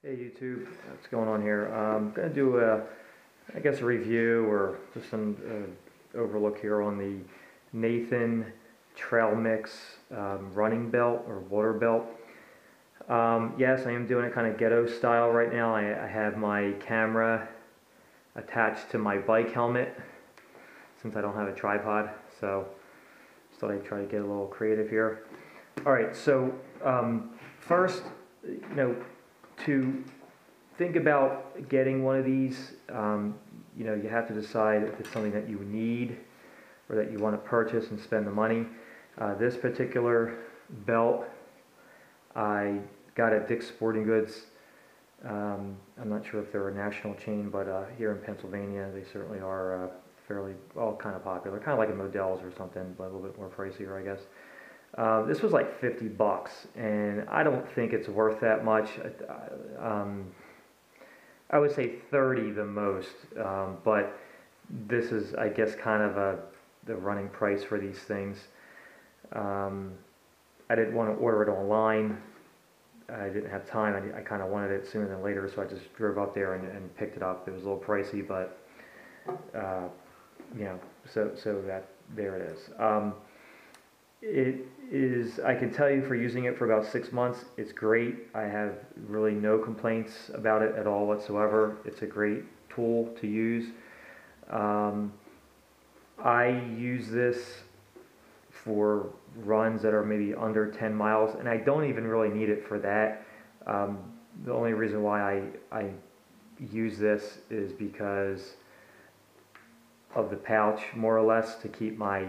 Hey YouTube, what's going on here? I'm going to do I guess a review or just some overlook here on the Nathan Trail Mix running belt or water belt. Yes, I am doing it kind of ghetto style right now. I have my camera attached to my bike helmet since I don't have a tripod, so just thought I'd try to get a little creative here. Alright, so first, to think about getting one of these, you have to decide if it's something that you need or that you want to purchase and spend the money. This particular belt I got at Dick's Sporting Goods. I'm not sure if they're a national chain, but here in Pennsylvania they certainly are fairly, well, kind of popular. Kind of like a Modell's or something, but a little bit more pricier, I guess. This was like 50 bucks, and I don't think it's worth that much. I would say 30 the most, but this is, I guess, kind of the running price for these things. I didn't want to order it online. I didn't have time. I kind of wanted it sooner than later, so I just drove up there and picked it up. It was a little pricey, but so that there it is. It is, I can tell you, for using it for about 6 months, it's great. I have really no complaints about it at all whatsoever. It's a great tool to use. I use this for runs that are maybe under 10 miles, and I don't even really need it for that. The only reason why I use this is because of the pouch, more or less, to keep my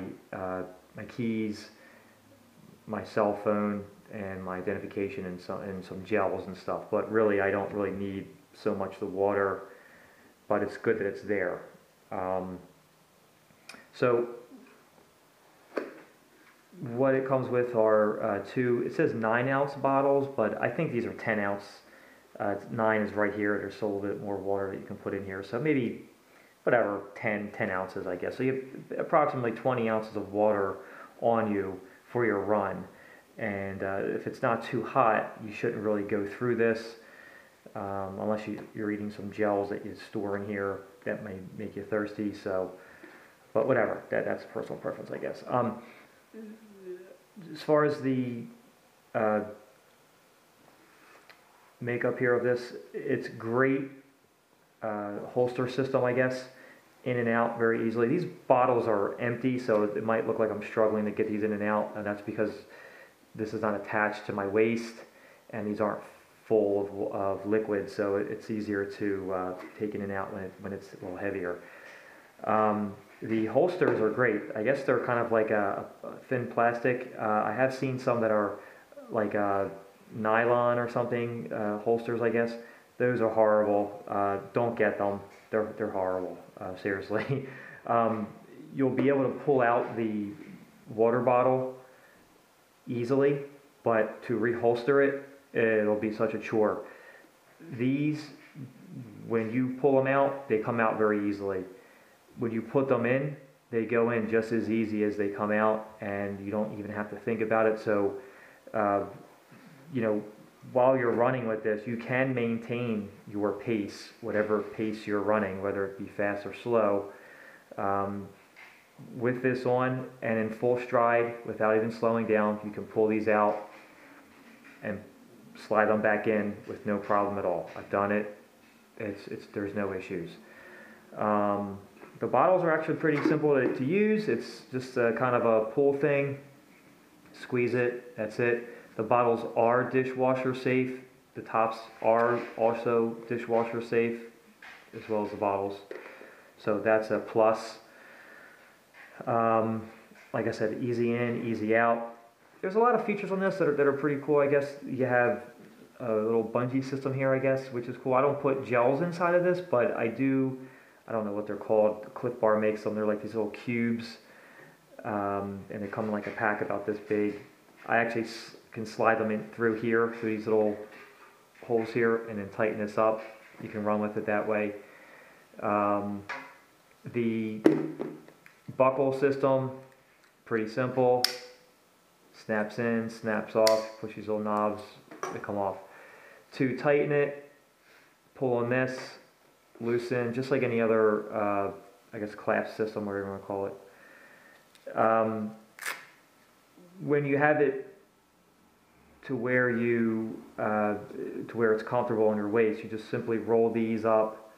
my keys, my cell phone, and my identification, and some gels and stuff. But really, I don't really need so much the water, but it's good that it's there. So what it comes with are it says 9-ounce bottles, but I think these are 10-ounce. 9 is right here. There's still a little bit more water that you can put in here, so maybe whatever, 10 ounces, I guess. So you have approximately 20 ounces of water on you for your run, and if it's not too hot, you shouldn't really go through this unless you're eating some gels that you store in here that may make you thirsty. So, but whatever, that's personal preference, I guess. As far as the makeup here of this, it's great. Holster system, I guess, in and out very easily. These bottles are empty, so it might look like I'm struggling to get these in and out, and that's because this is not attached to my waist, and these aren't full of liquid, so it's easier to take in and out when it's a little heavier. The holsters are great. I guess they're kind of like a thin plastic. I have seen some that are like nylon or something, holsters, I guess. Those are horrible. Don't get them. They're horrible. Seriously. You'll be able to pull out the water bottle easily, but to reholster it, it'll be such a chore. These, when you pull them out, they come out very easily. When you put them in, they go in just as easy as they come out, and you don't even have to think about it. So, while you're running with this, you can maintain your pace, whatever pace you're running, whether it be fast or slow, with this on and in full stride without even slowing down. You can pull these out and slide them back in with no problem at all. I've done it. There's no issues. The bottles are actually pretty simple to use. It's just kind of a pull thing. Squeeze it. That's it. The bottles are dishwasher safe. The tops are also dishwasher safe, as well as the bottles. So that's a plus. Like I said, easy in, easy out. There's a lot of features on this that are pretty cool, I guess. You have a little bungee system here, I guess, which is cool. I don't put gels inside of this, but I don't know what they're called. Cliff Bar makes them. They're like these little cubes, and they come in like a pack about this big. I actually can slide them in through here, through these little holes here, and then tighten this up. You can run with it that way. The buckle system, pretty simple. Snaps in, snaps off, push these little knobs, they come off. To tighten it, pull on this, loosen, just like any other, I guess, clasp system, whatever you want to call it. When you have it to where it's comfortable on your waist, you just simply roll these up,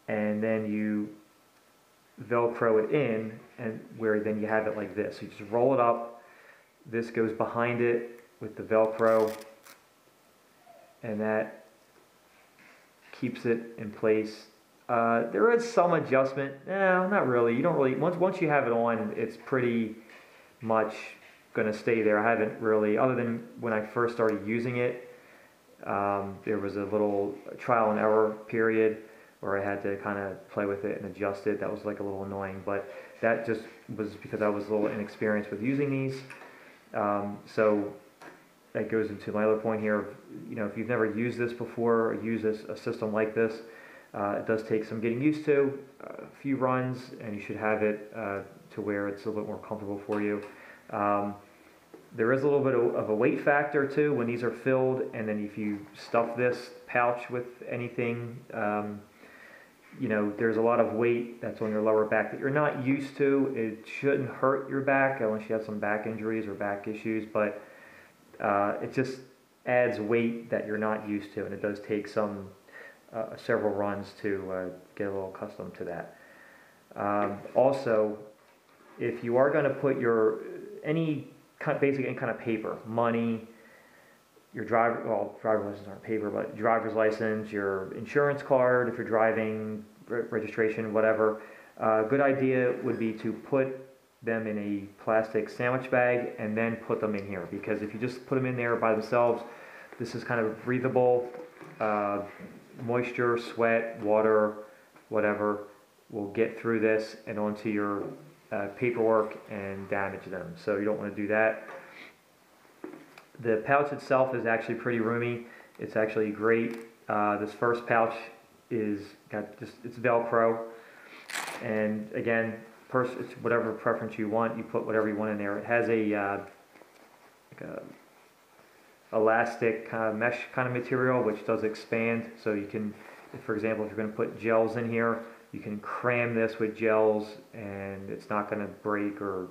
and then you Velcro it in, and where then you have it like this. So you just roll it up. This goes behind it with the Velcro, and that keeps it in place. There is some adjustment. No, not really. You don't really, once you have it on, it's pretty much going to stay there. I haven't really, other than when I first started using it, there was a little trial and error period where I had to kind of play with it and adjust it. That was like a little annoying, but that just was because I was a little inexperienced with using these. So that goes into my other point here. If you've never used this before, or used a system like this, it does take some getting used to, a few runs, and you should have it to where it's a little bit more comfortable for you. There is a little bit of a weight factor too when these are filled, and then if you stuff this pouch with anything, there's a lot of weight that's on your lower back that you're not used to. It shouldn't hurt your back unless you have some back injuries or back issues, but it just adds weight that you're not used to, and it does take several runs to get a little accustomed to that. Also, if you are going to put any kind of paper, money, your driver's license aren't paper, but driver's license, your insurance card, if you're driving, registration, whatever, a good idea would be to put them in a plastic sandwich bag and then put them in here, because if you just put them in there by themselves, this is kind of breathable. Moisture, sweat, water, whatever will get through this and onto your paperwork and damage them. So you don't want to do that. The pouch itself is actually pretty roomy. It's actually great. This first pouch it's Velcro, and again, it's whatever preference you want. You put whatever you want in there. It has a elastic kind of mesh kind of material, which does expand. So you can, for example, if you're going to put gels in here, you can cram this with gels, and it's not going to break or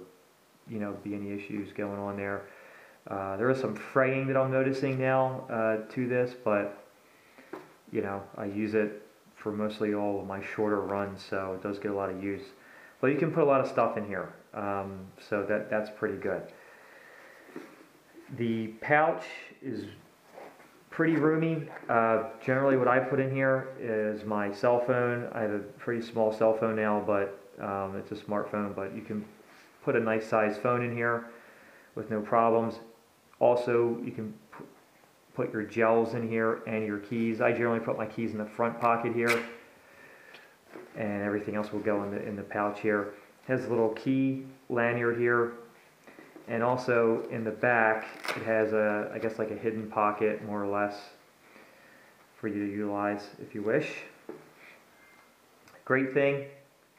be any issues going on there. There is some fraying that I'm noticing now to this, but I use it for mostly all of my shorter runs, so it does get a lot of use. But you can put a lot of stuff in here, so that's pretty good. The pouch is pretty roomy. Generally what I put in here is my cell phone. I have a pretty small cell phone now, but it's a smartphone, but you can put a nice sized phone in here with no problems. Also, you can put your gels in here and your keys. I generally put my keys in the front pocket here, and everything else will go in the pouch here. It has a little key lanyard here. And also in the back, it has I guess like a hidden pocket, more or less, for you to utilize if you wish. Great thing,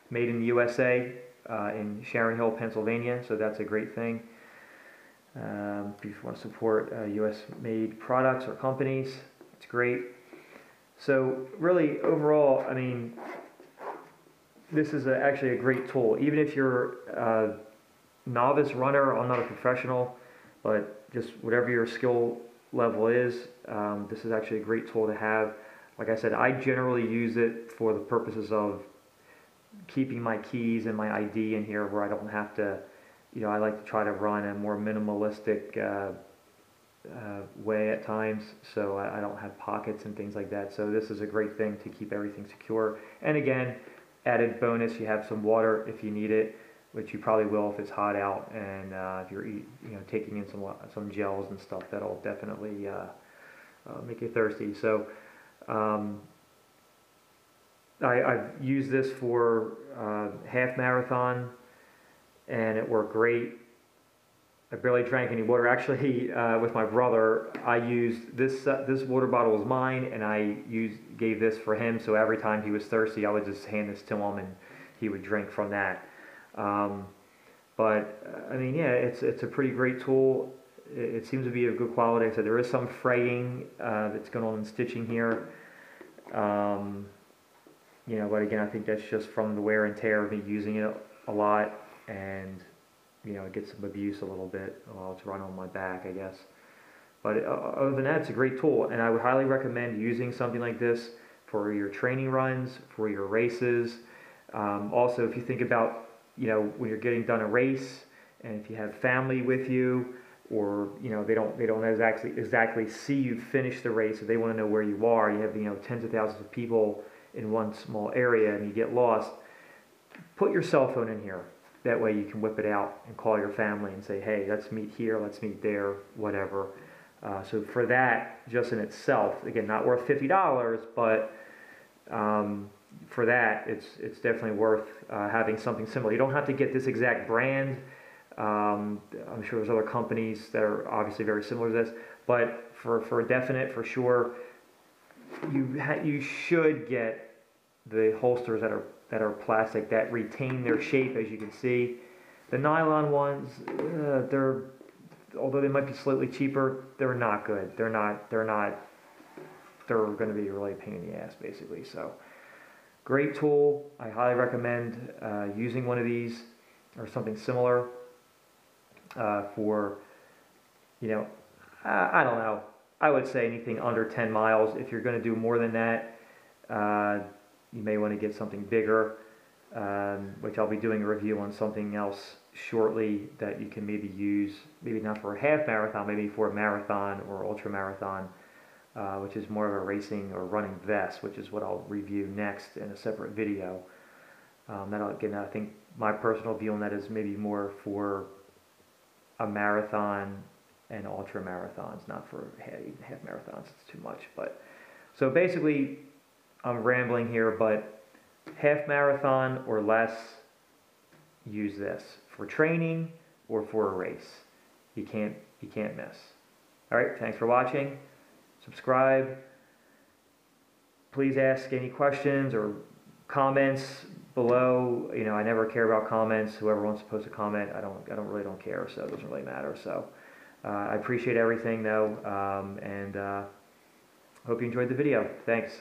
made in the USA, in Sharon Hill, Pennsylvania, so that's a great thing. If you want to support US-made products or companies, it's great. So really, overall, I mean, this is actually a great tool. Even if you're novice runner, I'm not a professional, but just whatever your skill level is, this is actually a great tool to have. Like I said, I generally use it for the purposes of keeping my keys and my ID in here, where I don't have to, I like to try to run a more minimalistic way at times, so I don't have pockets and things like that. So this is a great thing to keep everything secure. And again, added bonus, you have some water if you need it, which you probably will if it's hot out, and if you're taking in some gels and stuff, that'll definitely make you thirsty. So I've used this for half marathon, and it worked great. I barely drank any water. Actually, with my brother, I used this water bottle was mine, and I gave this for him. So every time he was thirsty, I would just hand this to him, and he would drink from that. But I mean, yeah, it's a pretty great tool. It seems to be of good quality. I said there is some fraying that's going on in stitching here. You know, but again, I think that's just from the wear and tear of me using it a lot, and you know, it gets some abuse a little bit while it's run on my back, I guess. But other than that, it's a great tool, and I would highly recommend using something like this for your training runs, for your races. Also, if you think about, you know, when you're getting done a race, and if you have family with you, or you know, they don't exactly see you finish the race, so they want to know where you are. You have, you know, tens of thousands of people in one small area, and you get lost. Put your cell phone in here. That way, you can whip it out and call your family and say, "Hey, let's meet here. Let's meet there. Whatever." So for that, just in itself, again, not worth $50, but for that, it's definitely worth having something similar. You don't have to get this exact brand. I'm sure there's other companies that are obviously very similar to this, but for a definite, for sure, you should get the holsters that are plastic that retain their shape, as you can see. The nylon ones, they're, although they might be slightly cheaper, they're not good. They're going to be really a pain in the ass, basically. So, great tool. I highly recommend using one of these or something similar for, you know, I don't know. I would say anything under 10 miles. If you're going to do more than that, you may want to get something bigger, which I'll be doing a review on something else shortly that you can maybe use, maybe not for a half marathon, maybe for a marathon or ultra marathon, which is more of a racing or running vest, which is what I'll review next in a separate video. Again, I think my personal view on that is maybe more for a marathon and ultra marathons, not for half marathons. It's too much. But so basically, I'm rambling here, but half marathon or less, use this for training or for a race. You can't miss. All right, thanks for watching. Subscribe. Please ask any questions or comments below. You know, I never care about comments. Whoever wants to post a comment, I really don't care. So it doesn't really matter. So I appreciate everything though, and hope you enjoyed the video. Thanks.